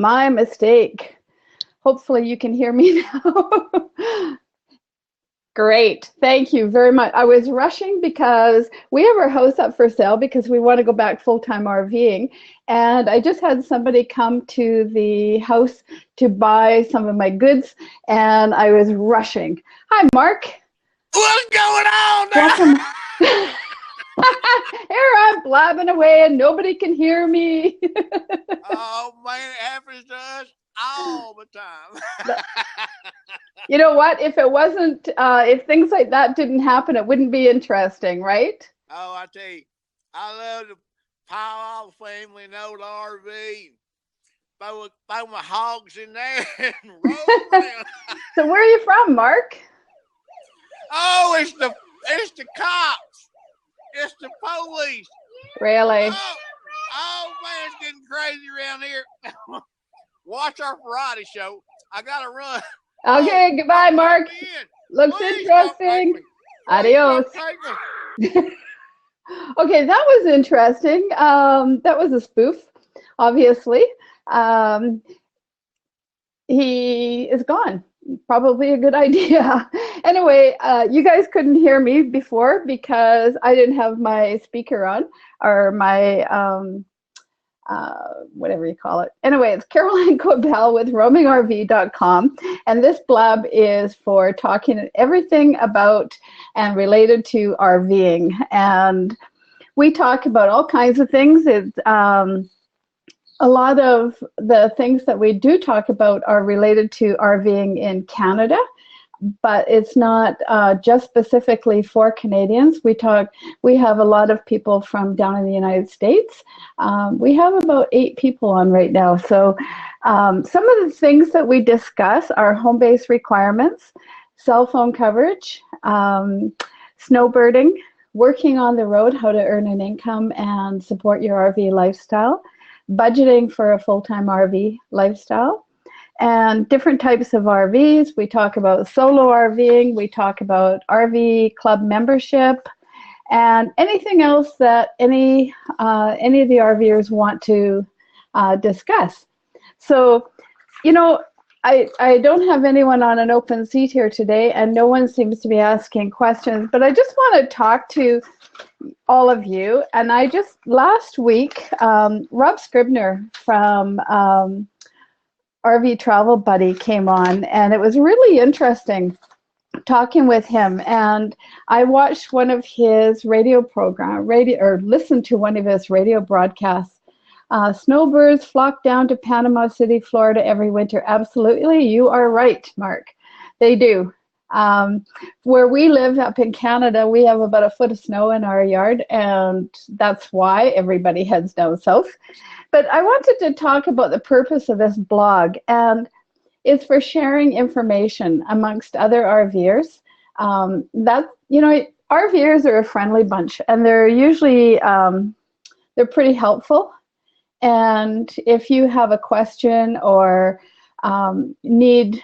my mistake. Hopefully you can hear me now. Great. Thank you very much. I was rushing because we have our house up for sale because we want to go back full-time RVing. And I just had somebody come to the house to buy some of my goods, and I was rushing. Hi, Mark. What's going on now? Welcome. Here I'm blabbing away and nobody can hear me. Oh, man, it happens to us all the time. You know what? If it wasn't, if things like that didn't happen, it wouldn't be interesting, right? Oh, I tell you, I love to pile off family in old RV, throw my hogs in there and roll around. So where are you from, Mark? Oh, it's the cops. It's the police. Really? Oh man, it's getting crazy around here. Watch our variety show. I gotta run. Okay, goodbye, Mark. Looks Please interesting. Adios. Okay, that was interesting. That was a spoof, obviously. He is gone. Probably a good idea. Anyway, you guys couldn't hear me before because I didn't have my speaker on, or my whatever you call it. Anyway, it's Caroline Cobell with RVing.com, and this blab is for talking everything about and related to RVing. And we talk about all kinds of things. It's a lot of the things that we do talk about are related to RVing in Canada, but it's not just specifically for Canadians. We have a lot of people from down in the United States. We have about 8 people on right now. So some of the things that we discuss are home-based requirements, cell phone coverage, snowbirding, working on the road, how to earn an income and support your RV lifestyle, budgeting for a full-time RV lifestyle, and different types of RVs. We talk about solo RVing, we talk about RV club membership, and anything else that any of the RVers want to discuss. So, you know, I don't have anyone on an open seat here today, and no one seems to be asking questions, but I just want to talk to all of you. And I just, last week, Rob Scribner from RV Travel Buddy came on, and it was really interesting talking with him. And I watched one of his listened to one of his radio broadcasts. Snowbirds flock down to Panama City, Florida every winter. Absolutely, you are right, Mark. They do. Where we live up in Canada, we have about a foot of snow in our yard, and that's why everybody heads down south. But I wanted to talk about the purpose of this blog, and it's for sharing information amongst other RVers. RVers are a friendly bunch, and they're usually they're pretty helpful. And if you have a question or need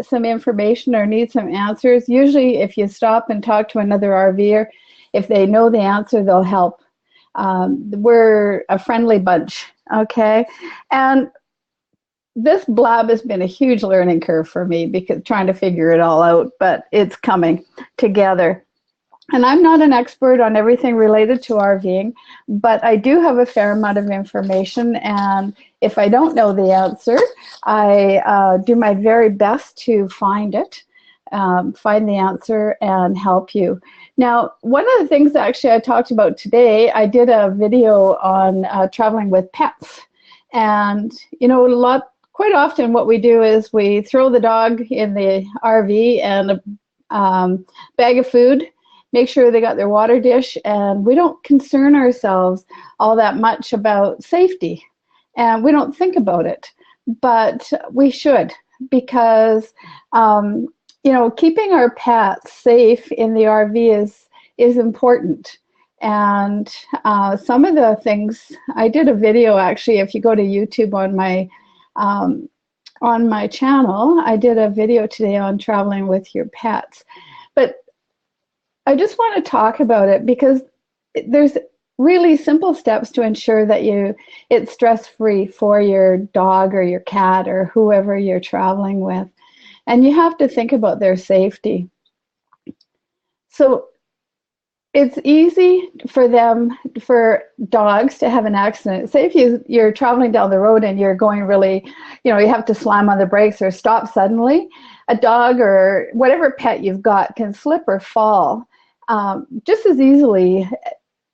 some information or need some answers, usually if you stop and talk to another RVer, if they know the answer, they'll help. We're a friendly bunch, okay? And this blab has been a huge learning curve for me because trying to figure it all out, but it's coming together. And I'm not an expert on everything related to RVing, but I do have a fair amount of information, and if I don't know the answer, I do my very best to find it, find the answer, and help you. Now, one of the things actually I talked about today, I did a video on traveling with pets. And, you know, quite often what we do is we throw the dog in the RV and a bag of food, make sure they got their water dish, and we don't concern ourselves all that much about safety. And we don't think about it, but we should, because you know, keeping our pets safe in the RV is important. And some of the things, I did a video actually, if you go to YouTube on my channel, I did a video today on traveling with your pets. But I just want to talk about it because there's really simple steps to ensure that it's stress-free for your dog or your cat or whoever you're traveling with. And you have to think about their safety. So it's easy for dogs to have an accident. Say if you're traveling down the road and you're going really, you have to slam on the brakes or stop suddenly. A dog or whatever pet you've got can slip or fall just as easily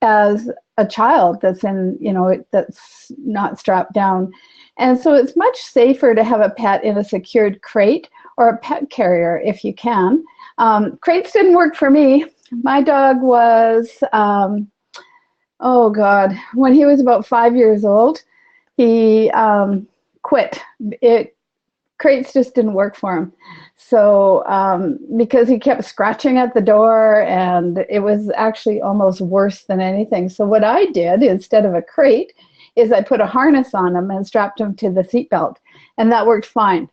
as a child that's that's not strapped down. And so it's much safer to have a pet in a secured crate or a pet carrier if you can. Crates didn't work for me. My dog was, oh God, when he was about 5 years old, he quit. Crates just didn't work for him. So because he kept scratching at the door, and it was actually almost worse than anything. So what I did instead of a crate is I put a harness on him and strapped him to the seatbelt, and that worked fine.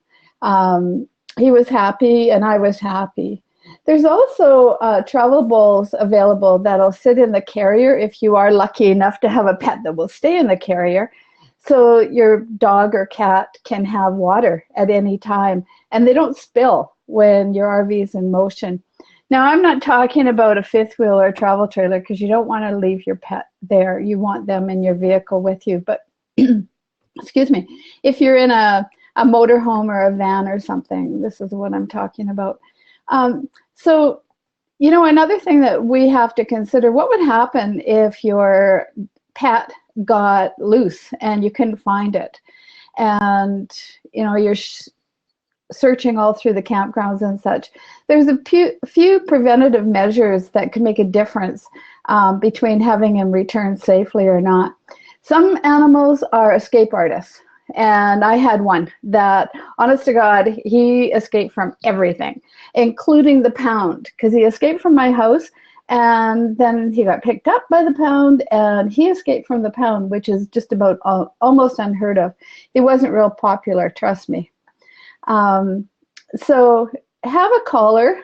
He was happy and I was happy. There's also travel bowls available that'll sit in the carrier if you are lucky enough to have a pet that will stay in the carrier. So your dog or cat can have water at any time, and they don't spill when your RV is in motion. Now, I'm not talking about a fifth wheel or a travel trailer because you don't want to leave your pet there. You want them in your vehicle with you. But, excuse me, if you're in a motorhome or a van or something, this is what I'm talking about. So, another thing that we have to consider, what would happen if your pet got loose and you couldn't find it? And, you're searching all through the campgrounds and such. There's a few preventative measures that can make a difference between having him returned safely or not. Some animals are escape artists. And I had one that, honest to God, he escaped from everything, including the pound, because he escaped from my house, and then he got picked up by the pound, and he escaped from the pound, which is just about almost unheard of. He wasn't real popular, trust me. So have a collar.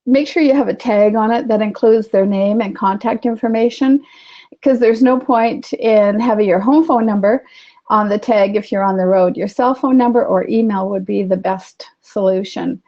Make sure you have a tag on it that includes their name and contact information, because there's no point in having your home phone number on the tag if you're on the road. Your cell phone number or email would be the best solution.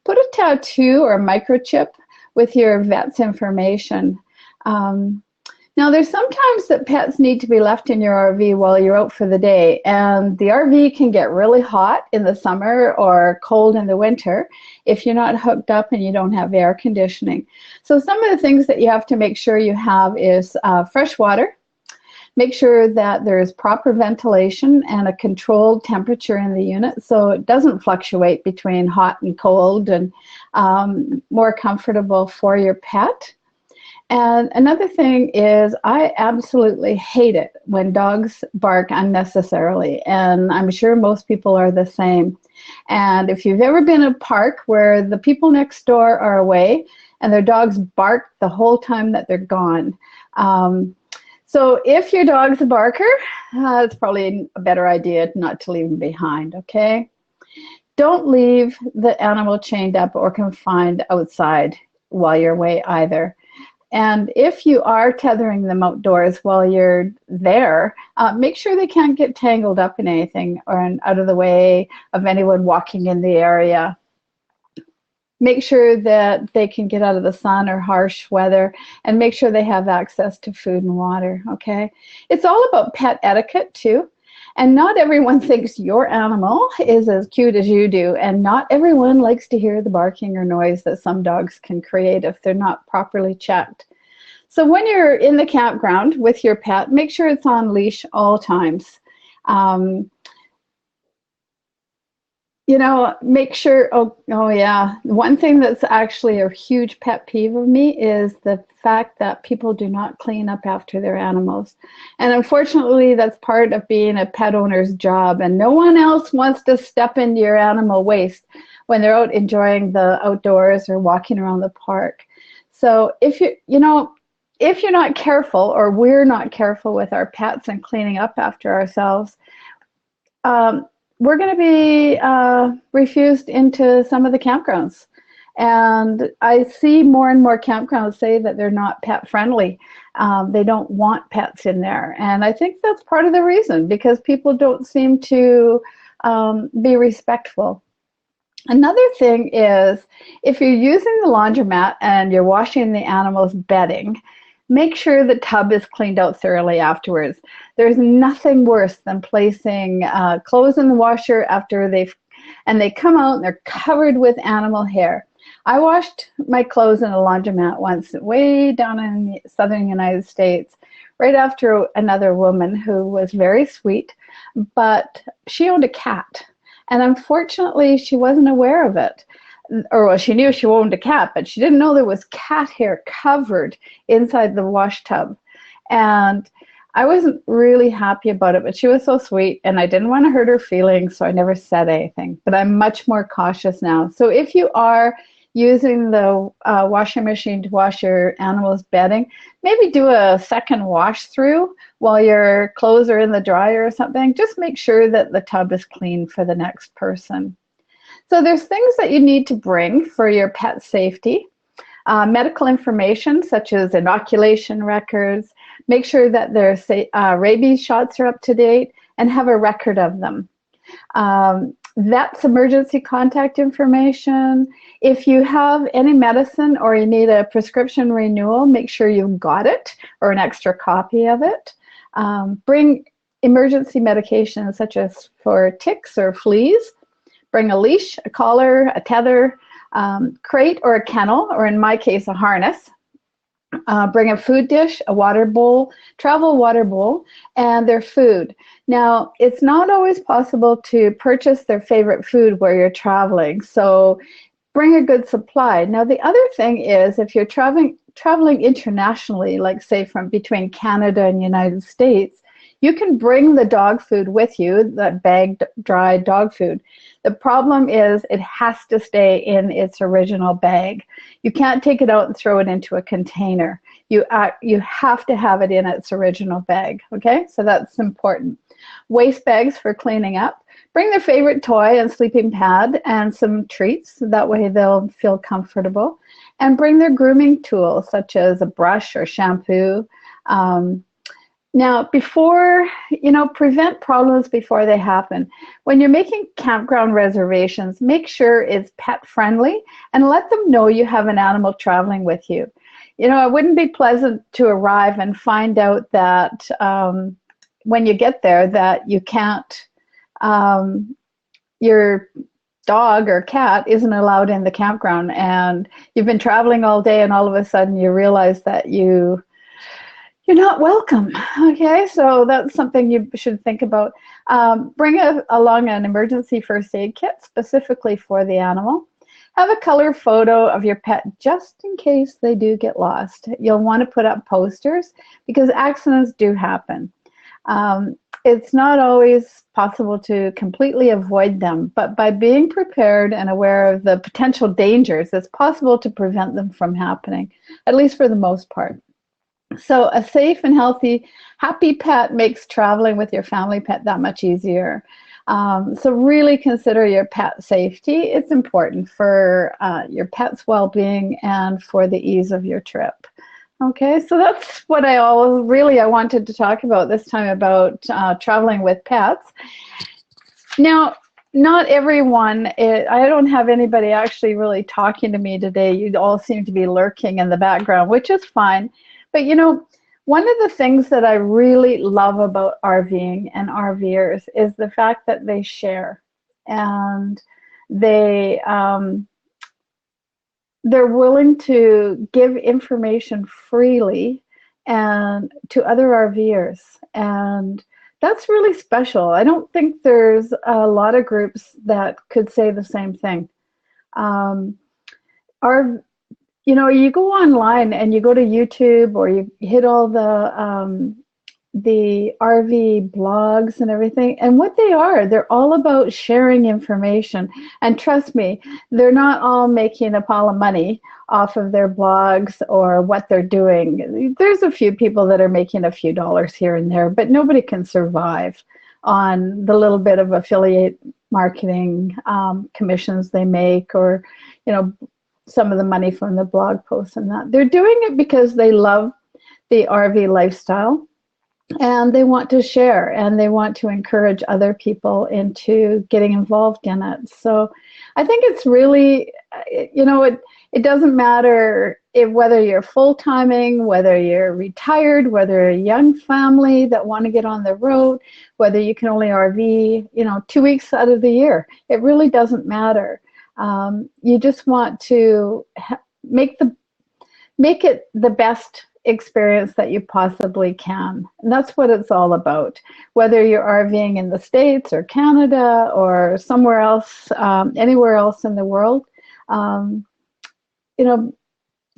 Put a tattoo or a microchip with your vet's information. Now, there's sometimes that pets need to be left in your RV while you're out for the day, and the RV can get really hot in the summer or cold in the winter if you're not hooked up and you don't have air conditioning. So some of the things that you have to make sure you have is fresh water. Make sure that there's proper ventilation and a controlled temperature in the unit so it doesn't fluctuate between hot and cold, and more comfortable for your pet. And another thing is, I absolutely hate it when dogs bark unnecessarily, and I'm sure most people are the same. And if you've ever been in a park where the people next door are away and their dogs bark the whole time that they're gone, so if your dog's a barker, it's probably a better idea not to leave him behind, okay? Don't leave the animal chained up or confined outside while you're away either. And if you are tethering them outdoors while you're there, make sure they can't get tangled up in anything or out of the way of anyone walking in the area. Make sure that they can get out of the sun or harsh weather, and make sure they have access to food and water, okay? It's all about pet etiquette too. And not everyone thinks your animal is as cute as you do, and not everyone likes to hear the barking or noise that some dogs can create if they're not properly checked. So when you're in the campground with your pet, make sure it's on leash all times. Make sure, oh yeah, one thing that's actually a huge pet peeve of me is the fact that people do not clean up after their animals. And unfortunately, that's part of being a pet owner's job, and no one else wants to step into your animal waste when they're out enjoying the outdoors or walking around the park. So if you're not careful, or we're not careful with our pets and cleaning up after ourselves, we're going to be refused into some of the campgrounds. And I see more and more campgrounds say that they're not pet friendly. They don't want pets in there. And I think that's part of the reason, because people don't seem to be respectful. Another thing is, if you're using the laundromat and you're washing the animal's bedding, make sure the tub is cleaned out thoroughly afterwards. There's nothing worse than placing clothes in the washer after they come out and they're covered with animal hair. I washed my clothes in a laundromat once, way down in the southern United States, right after another woman who was very sweet, but she owned a cat. And unfortunately, she wasn't aware of it. Or, well, she knew she owned a cat, but she didn't know there was cat hair covered inside the wash tub. And I wasn't really happy about it, but she was so sweet, and I didn't want to hurt her feelings, so I never said anything. But I'm much more cautious now. So if you are using the washing machine to wash your animal's bedding, maybe do a second wash through while your clothes are in the dryer or something. Just make sure that the tub is clean for the next person. So there's things that you need to bring for your pet safety. Medical information such as inoculation records. Make sure that their rabies shots are up to date and have a record of them. Vet's emergency contact information. If you have any medicine or you need a prescription renewal, make sure you've got it or an extra copy of it. Bring emergency medication such as for ticks or fleas. Bring a leash, a collar, a tether, crate or a kennel, or in my case, a harness. Bring a food dish, a water bowl, travel water bowl, and their food. Now, it's not always possible to purchase their favorite food where you're traveling, so bring a good supply. Now, the other thing is, if you're traveling internationally, like say from between Canada and United States, you can bring the dog food with you, that bagged dry dog food. The problem is it has to stay in its original bag. You can't take it out and throw it into a container. You have to have it in its original bag, okay? So that's important. Waste bags for cleaning up. Bring their favorite toy and sleeping pad and some treats. That way they'll feel comfortable. And bring their grooming tools, such as a brush or shampoo. Now, prevent problems before they happen. When you're making campground reservations, make sure it's pet friendly and let them know you have an animal traveling with you. It wouldn't be pleasant to arrive and find out that when you get there that you can't, your dog or cat isn't allowed in the campground, and you've been traveling all day and all of a sudden you realize that you're not welcome. Okay, so that's something you should think about. Bring along an emergency first aid kit specifically for the animal. Have a color photo of your pet just in case they do get lost. You'll want to put up posters because accidents do happen. It's not always possible to completely avoid them, but by being prepared and aware of the potential dangers, it's possible to prevent them from happening, at least for the most part. So a safe and healthy, happy pet makes traveling with your family pet that much easier. So really consider your pet safety. It's important for your pet's well-being and for the ease of your trip. Okay, so that's what I wanted to talk about this time about traveling with pets. Now, not everyone, I don't have anybody actually really talking to me today. You all seem to be lurking in the background, which is fine. But one of the things that I really love about RVing and RVers is the fact that they share, and they're willing to give information freely and to other RVers, and that's really special. I don't think there's a lot of groups that could say the same thing. You go online and you go to YouTube or you hit all the RV blogs and everything, and what they're all about sharing information. And trust me, they're not all making a pile of money off of their blogs or what they're doing. There's a few people that are making a few dollars here and there, but nobody can survive on the little bit of affiliate marketing commissions they make, or some of the money from the blog posts and that. They're doing it because they love the RV lifestyle, and they want to share, and they want to encourage other people into getting involved in it. So I think it's really, it doesn't matter whether you're full-timing, whether you're retired, whether you're a young family that want to get on the road, whether you can only RV, 2 weeks out of the year. It really doesn't matter. You just want to make it the best experience that you possibly can. And that's what it's all about. Whether you're RVing in the States or Canada or somewhere else, anywhere else in the world,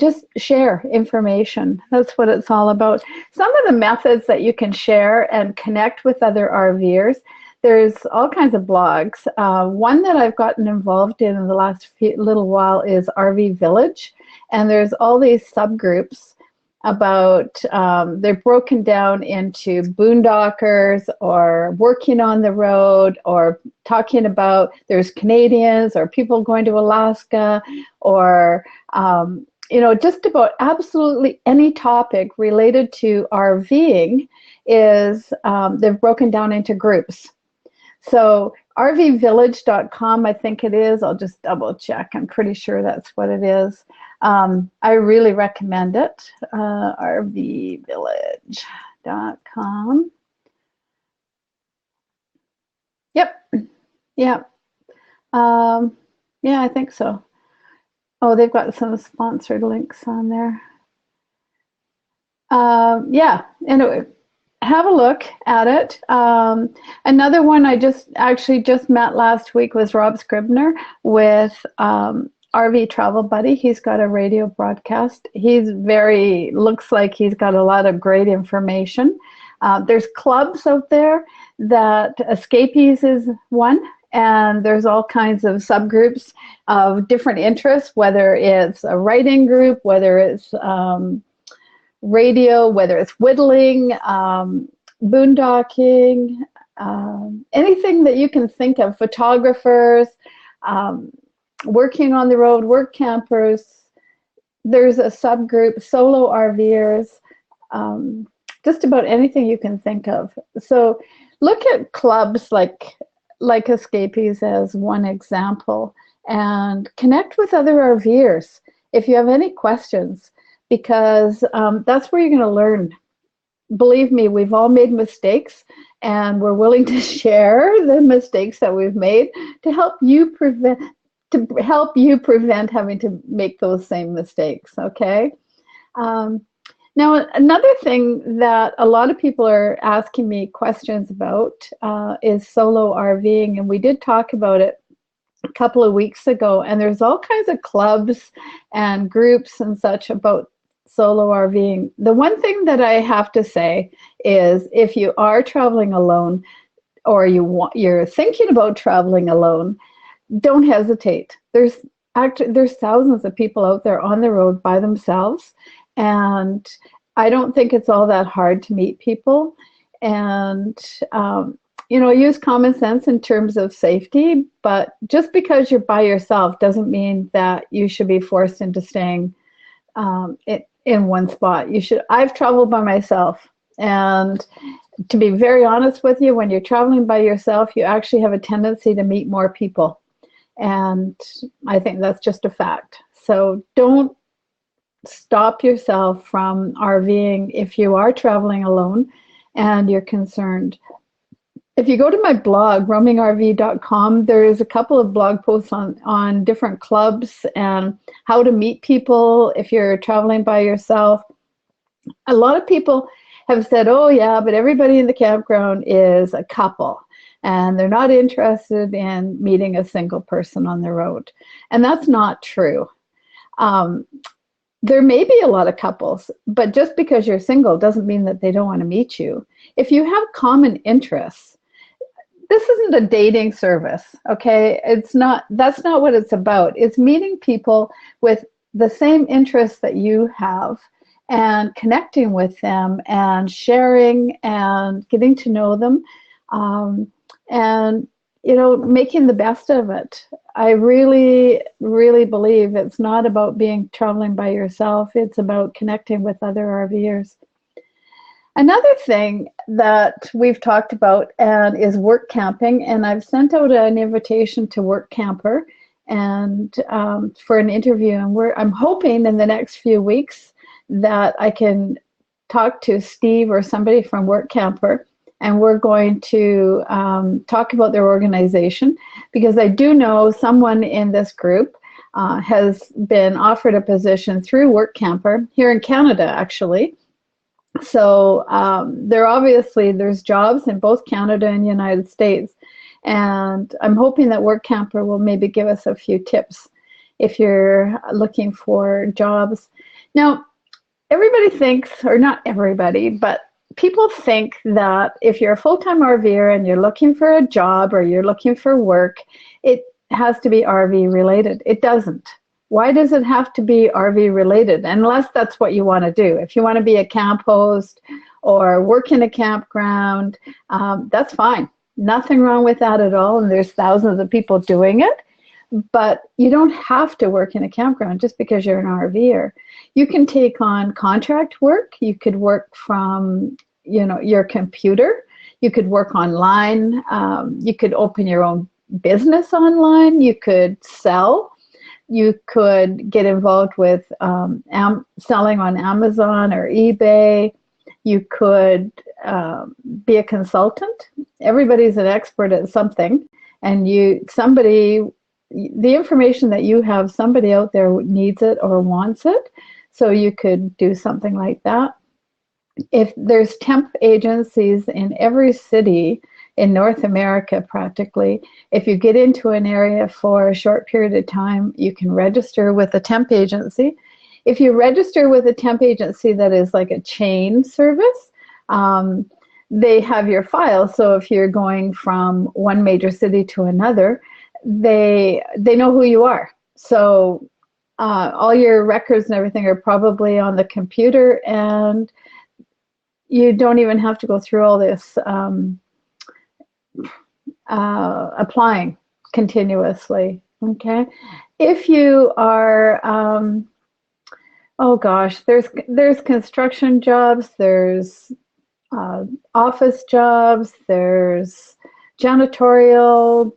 just share information. That's what it's all about. Some of the methods that you can share and connect with other RVers, there's all kinds of blogs. One that I've gotten involved in the last little while is RV Village, and there's all these subgroups about, they're broken down into boondockers or working on the road, or talking about, there's Canadians or people going to Alaska, or just about absolutely any topic related to RVing is, they've broken down into groups. So rvvillage.com, I think it is. I'll just double check. I'm pretty sure that's what it is. I really recommend it. rvvillage.com. Yep. Yeah. Yeah, I think so. Oh, they've got some sponsored links on there. Yeah. Anyway, have a look at it. Another one I just met last week was Rob Scribner with RV Travel Buddy. He's got a radio broadcast. Looks like he's got a lot of great information. There's clubs out there that Escapees is one, and there's all kinds of subgroups of different interests, whether it's a writing group, whether it's radio, whether it's whittling, boondocking, anything that you can think of, photographers, working on the road, work campers. There's a subgroup, solo RVers, just about anything you can think of. So look at clubs like Escapees as one example, and connect with other RVers if you have any questions, because that's where you're going to learn. Believe me, we've all made mistakes, and we're willing to share the mistakes that we've made to help you prevent having to make those same mistakes, okay? Now, another thing that a lot of people are asking me questions about is solo RVing, and we did talk about it a couple of weeks ago, and there's all kinds of clubs and groups and such about solo RVing. The one thing that I have to say is, if you are traveling alone, or you're thinking about traveling alone, don't hesitate. There's thousands of people out there on the road by themselves, and I don't think it's all that hard to meet people. And use common sense in terms of safety, but just because you're by yourself doesn't mean that you should be forced into staying in one spot. I've traveled by myself, and to be very honest with you, when you're traveling by yourself, you actually have a tendency to meet more people. And I think that's just a fact. So don't stop yourself from RVing if you are traveling alone and you're concerned. If you go to my blog, roamingrv.com, there's a couple of blog posts on different clubs and how to meet people if you're traveling by yourself. A lot of people have said, oh yeah, but everybody in the campground is a couple, and they're not interested in meeting a single person on the road. And that's not true. There may be a lot of couples, but just because you're single doesn't mean that they don't want to meet you. If you have common interests, this isn't a dating service, okay? That's not what it's about. It's meeting people with the same interests that you have and connecting with them and sharing and getting to know them. And making the best of it. I really, really believe it's not about being traveling by yourself. It's about connecting with other RVers. Another thing that we've talked about and is work camping, and I've sent out an invitation to Work Camper and for an interview, and I'm hoping in the next few weeks that I can talk to Steve or somebody from Work Camper, and we're going to talk about their organization, because I do know someone in this group has been offered a position through Work Camper here in Canada, actually. So there's jobs in both Canada and United States, and I'm hoping that Work Camper will maybe give us a few tips if you're looking for jobs. Now, everybody thinks, or not everybody, but people think that if you're a full-time RVer and you're looking for a job or you're looking for work, it has to be RV related. It doesn't. Why does it have to be RV related? Unless that's what you want to do. If you want to be a camp host or work in a campground, that's fine. Nothing wrong with that at all. And there's thousands of people doing it. But you don't have to work in a campground just because you're an RVer. You can take on contract work. You could work from, your computer. You could work online. You could open your own business online. You could sell. You could get involved with selling on Amazon or eBay. You could be a consultant. Everybody's an expert at something, and the information that you have, somebody out there needs it or wants it, so you could do something like that. If there's temp agencies in every city in North America, practically, if you get into an area for a short period of time, you can register with a temp agency. If you register with a temp agency that is like a chain service, they have your file. So if you're going from one major city to another, they know who you are. So all your records and everything are probably on the computer, and you don't even have to go through all this applying continuously. Okay, if you are there's construction jobs, there's office jobs, there's janitorial,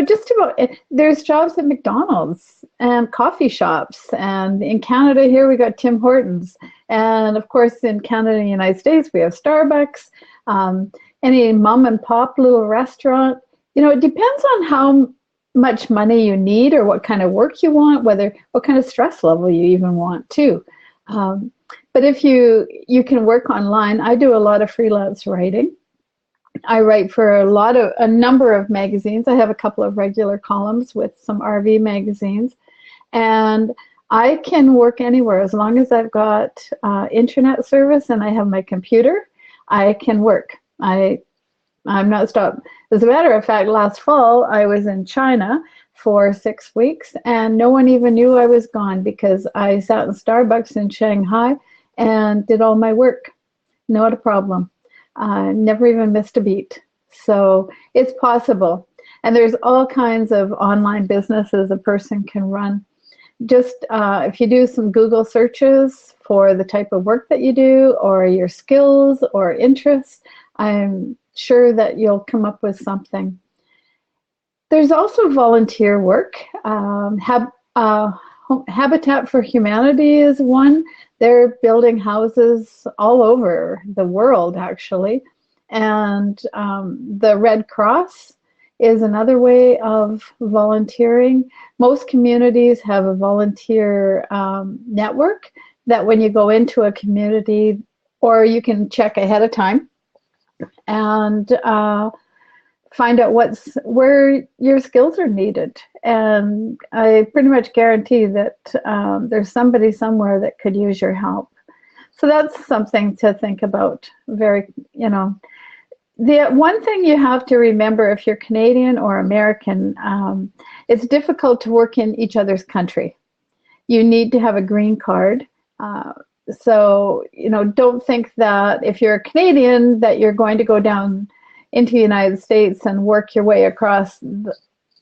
just about, there's jobs at McDonald's and coffee shops, and in Canada here we got Tim Hortons, and of course in Canada and the United States we have Starbucks, any mom and pop little restaurant. It depends on how much money you need or what kind of work you want, what kind of stress level you even want too. But if you can work online, I do a lot of freelance writing. I write for a number of magazines. I have a couple of regular columns with some RV magazines, and I can work anywhere as long as I've got internet service and I have my computer. I can work. I'm not stopped. As a matter of fact, last fall I was in China for 6 weeks, and no one even knew I was gone because I sat in Starbucks in Shanghai and did all my work. Not a problem. Never even missed a beat. So it's possible. And there's all kinds of online businesses a person can run. Just if you do some Google searches for the type of work that you do or your skills or interests, I'm sure that you'll come up with something. There's also volunteer work. Habitat for Humanity is one. They're building houses all over the world, actually. And the Red Cross is another way of volunteering. Most communities have a volunteer network that when you go into a community, or you can check ahead of time and find out where your skills are needed. And I pretty much guarantee that there's somebody somewhere that could use your help. So that's something to think about. The one thing you have to remember, if you're Canadian or American, it's difficult to work in each other's country. You need to have a green card. So, don't think that if you're a Canadian that you're going to go down into the United States and work your way across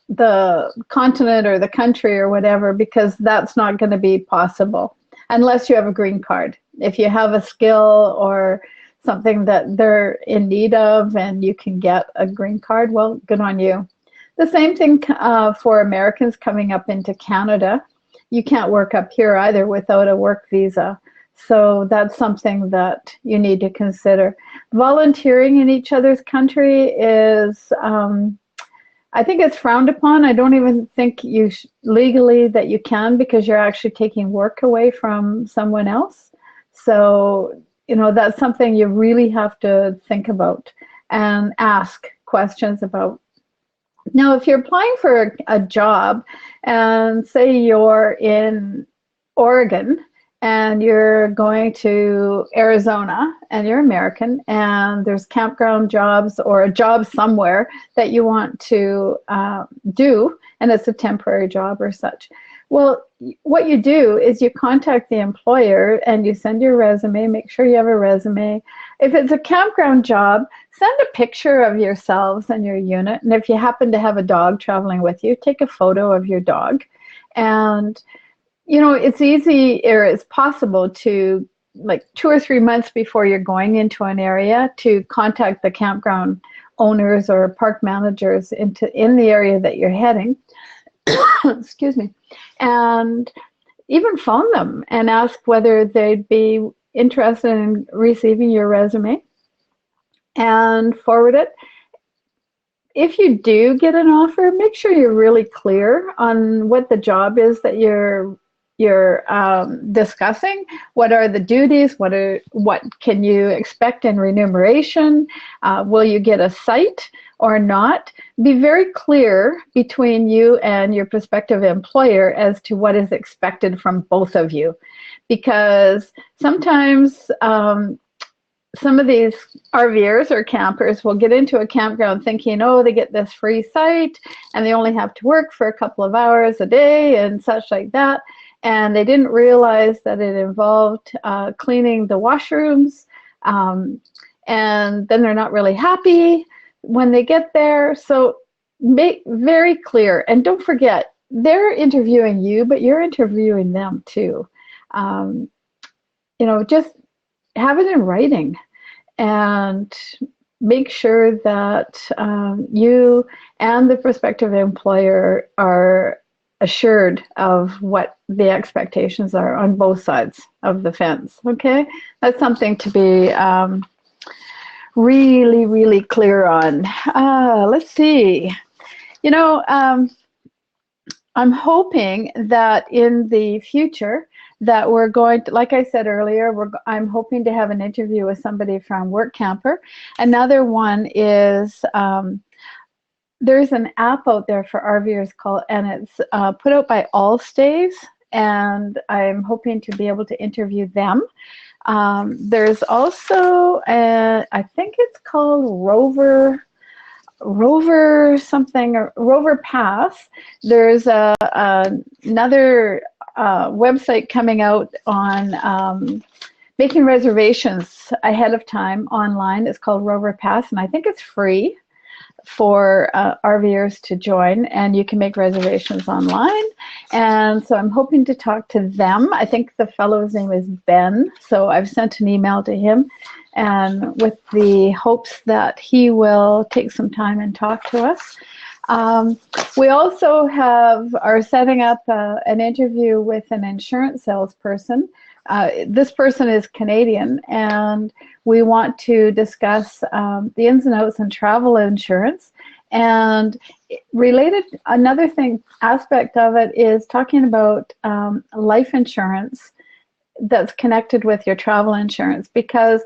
the continent or the country or whatever, because that's not going to be possible unless you have a green card. If you have a skill or something that they're in need of and you can get a green card, well, good on you. The same thing for Americans coming up into Canada. You can't work up here either without a work visa. So that's something that you need to consider. Volunteering in each other's country is, I think it's frowned upon. I don't even think legally that you can, because you're actually taking work away from someone else. So, that's something you really have to think about and ask questions about. Now, if you're applying for a job and say you're in Oregon and you're going to Arizona and you're American and there's campground jobs or a job somewhere that you want to do, and it's a temporary job or such, well, what you do is you contact the employer and you send your resume, make sure you have a resume. If it's a campground job, send a picture of yourselves and your unit. And if you happen to have a dog traveling with you, take a photo of your dog. And, it's easy, or it's possible to, like 2 or 3 months before you're going into an area, to contact the campground owners or park managers in the area that you're heading. Excuse me. And even phone them and ask whether they'd be interested in receiving your resume and forward it. If you do get an offer, make sure you're really clear on what the job is that you're discussing. What are the duties? What can you expect in remuneration? Will you get a site or not? Be very clear between you and your prospective employer as to what is expected from both of you, because sometimes some of these RVers or campers will get into a campground thinking, oh, they get this free site and they only have to work for a couple of hours a day and such like that. And they didn't realize that it involved cleaning the washrooms. And then they're not really happy when they get there. So make very clear. And don't forget, they're interviewing you, but you're interviewing them too. Just have it in writing and make sure that you and the prospective employer are assured of what the expectations are on both sides of the fence. Okay, that's something to be really, really clear on. Let's see. I'm hoping that in the future that we're going to, like I said earlier, I'm hoping to have an interview with somebody from Work Camper. Another one is there's an app out there for RVers and it's put out by Allstays, and I'm hoping to be able to interview them. There's also I think it's called Rover something, or Rover Pass. There's another website coming out on making reservations ahead of time online. It's called Rover Pass, and I think it's free for RVers to join, and you can make reservations online. And so I'm hoping to talk to them. I think the fellow's name is Ben, so I've sent an email to him, and with the hopes that he will take some time and talk to us. We also are setting up an interview with an insurance salesperson. This person is Canadian, and we want to discuss the ins and outs in travel insurance. And another aspect of it is talking about life insurance that's connected with your travel insurance, because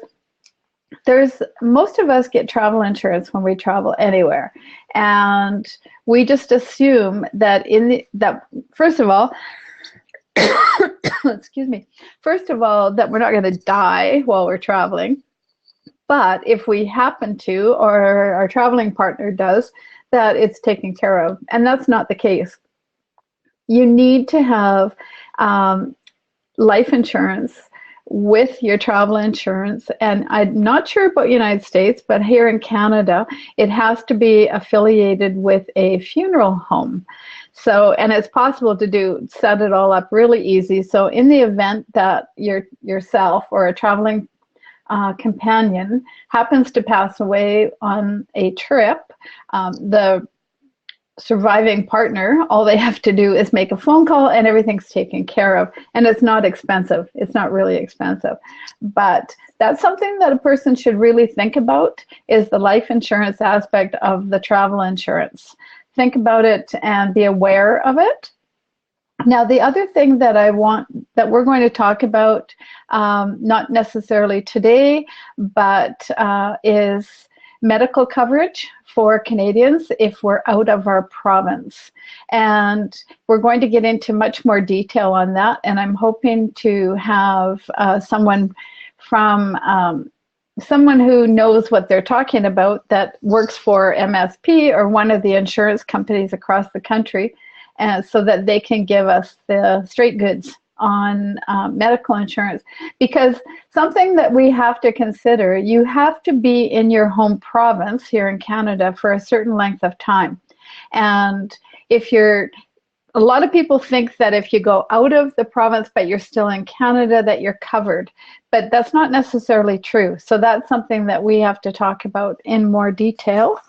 most of us get travel insurance when we travel anywhere, and we just assume that first of all, excuse me, that we're not going to die while we're traveling. But if we happen to, or our traveling partner does, that it's taken care of. And that's not the case. You need to have life insurance with your travel insurance, and I'm not sure about United States, but here in Canada, it has to be affiliated with a funeral home. So, and it's possible to set it all up really easy. So in the event that yourself or a traveling companion happens to pass away on a trip, the surviving partner, all they have to do is make a phone call and everything's taken care of. And it's not expensive. It's not really expensive. But that's something that a person should really think about, is the life insurance aspect of the travel insurance. Think about it and be aware of it. Now, the other thing that we're going to talk about, not necessarily today, but is medical coverage for Canadians if we're out of our province. And we're going to get into much more detail on that. And I'm hoping to have someone who knows what they're talking about, that works for MSP or one of the insurance companies across the country, so that they can give us the straight goods on medical insurance. Because something that we have to consider, you have to be in your home province here in Canada for a certain length of time. And a lot of people think that if you go out of the province but you're still in Canada, that you're covered. But that's not necessarily true. So that's something that we have to talk about in more detail.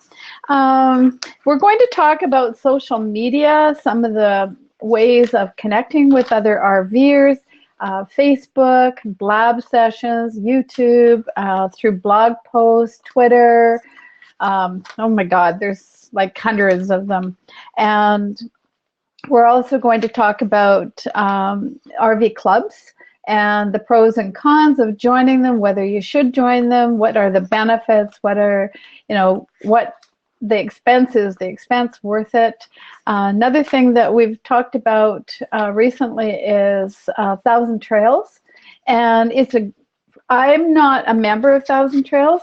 We're going to talk about social media, some of the ways of connecting with other RVers, Facebook, Blab sessions, YouTube, through blog posts, Twitter. Oh my God, there's like hundreds of them. And we're also going to talk about RV clubs and the pros and cons of joining them, whether you should join them, what are the benefits, what the expense worth it. Another thing that we've talked about recently is Thousand Trails. And I'm not a member of Thousand Trails,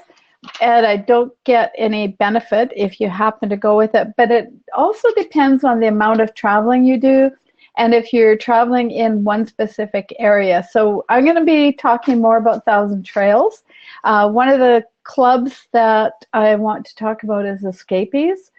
and I don't get any benefit if you happen to go with it. But it also depends on the amount of traveling you do and if you're traveling in one specific area. So I'm going to be talking more about Thousand Trails. One of the clubs that I want to talk about is Escapees.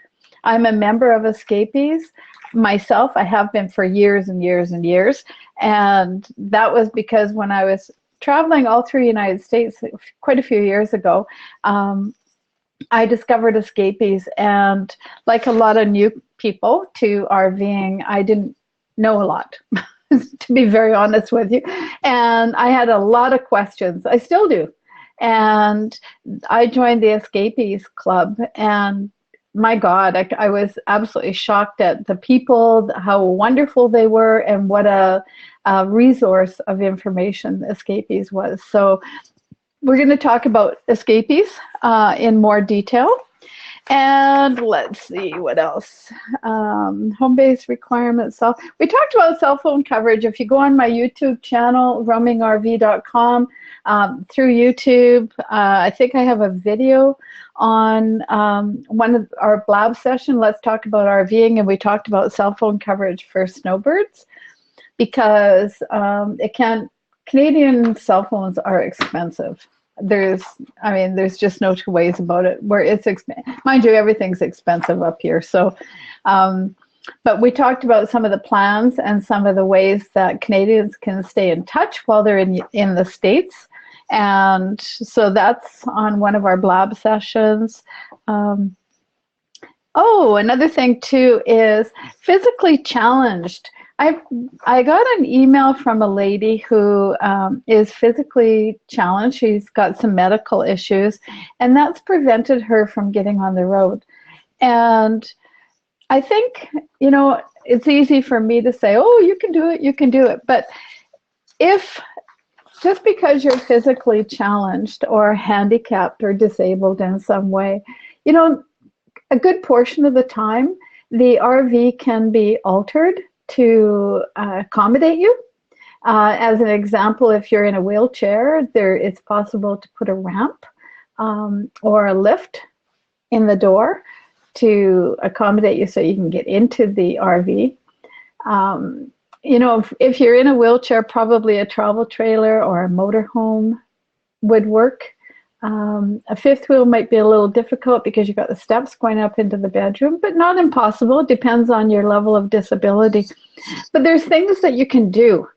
I'm a member of Escapees myself. I have been for years and years and years. And that was because when I was traveling all through the United States quite a few years ago, I discovered Escapees. And like a lot of new people to RVing, I didn't know a lot, to be very honest with you. And I had a lot of questions. I still do. And I joined the Escapees Club, and my God, I was absolutely shocked at the people, how wonderful they were, and what a resource of information Escapees was. So we're going to talk about Escapees in more detail. And let's see, what else? Home-based requirements. We talked about cell phone coverage. If you go on my YouTube channel, roamingrv.com, through YouTube, I think I have a video on one of our Blab session, Let's Talk About RVing, and we talked about cell phone coverage for snowbirds, because Canadian cell phones are expensive. There's just no two ways about it. Where mind you, everything's expensive up here. So, but we talked about some of the plans and some of the ways that Canadians can stay in touch while they're in the States. And so that's on one of our Blab sessions. Another thing too is physically challenged. I got an email from a lady who is physically challenged. She's got some medical issues, and that's prevented her from getting on the road. And I think, it's easy for me to say, oh, you can do it. But just because you're physically challenged or handicapped or disabled in some way, a good portion of the time, the RV can be altered to accommodate you. As an example, if you're in a wheelchair, it's possible to put a ramp or a lift in the door to accommodate you so you can get into the RV. you know, if you're in a wheelchair, probably a travel trailer or a motorhome would work. A fifth wheel might be a little difficult because you've got the steps going up into the bedroom, but not impossible. It depends on your level of disability. But there's things that you can do.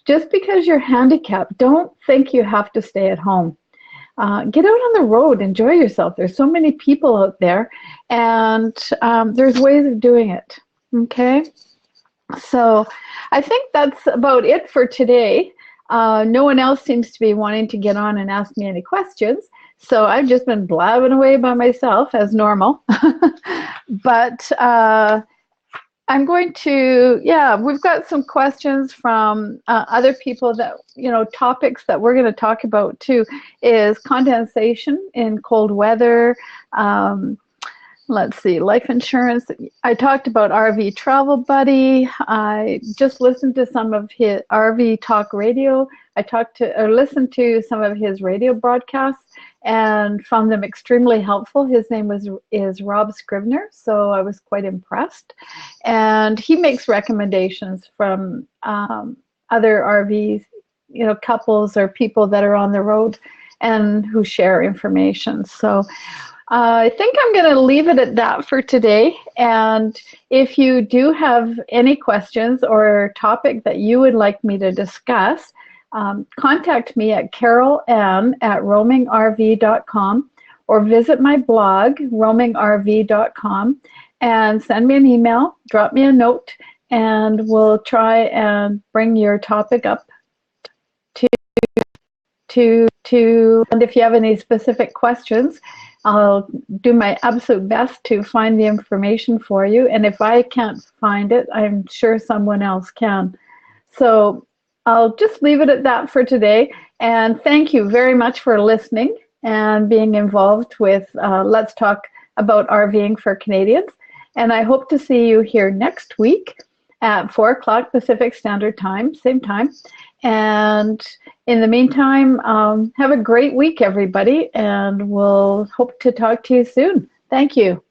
Just because you're handicapped, don't think you have to stay at home. Get out on the road, enjoy yourself. There's so many people out there, and there's ways of doing it. Okay? So I think that's about it for today. No one else seems to be wanting to get on and ask me any questions. So I've just been blabbing away by myself as normal. But I'm going to, yeah, we've got some questions from other people that, you know, topics that we're going to talk about too is condensation in cold weather. Let's see, life insurance. I talked about RV Travel Buddy. I just listened to some of his RV Talk Radio. I listened to some of his radio broadcasts and found them extremely helpful. His name is Rob Scrivener, so I was quite impressed. And he makes recommendations from other RVs, you know, couples or people that are on the road and who share information. So I think I'm going to leave it at that for today. And if you do have any questions or topic that you would like me to discuss, contact me at carolann@roamingrv.com or visit my blog, roamingrv.com, and send me an email, drop me a note, and we'll try and bring your topic up and if you have any specific questions, I'll do my absolute best to find the information for you. And if I can't find it, I'm sure someone else can. So I'll just leave it at that for today. And thank you very much for listening and being involved with Let's Talk About RVing for Canadians. And I hope to see you here next week at 4 o'clock Pacific Standard Time, same time. And in the meantime, have a great week, everybody, and we'll hope to talk to you soon. Thank you.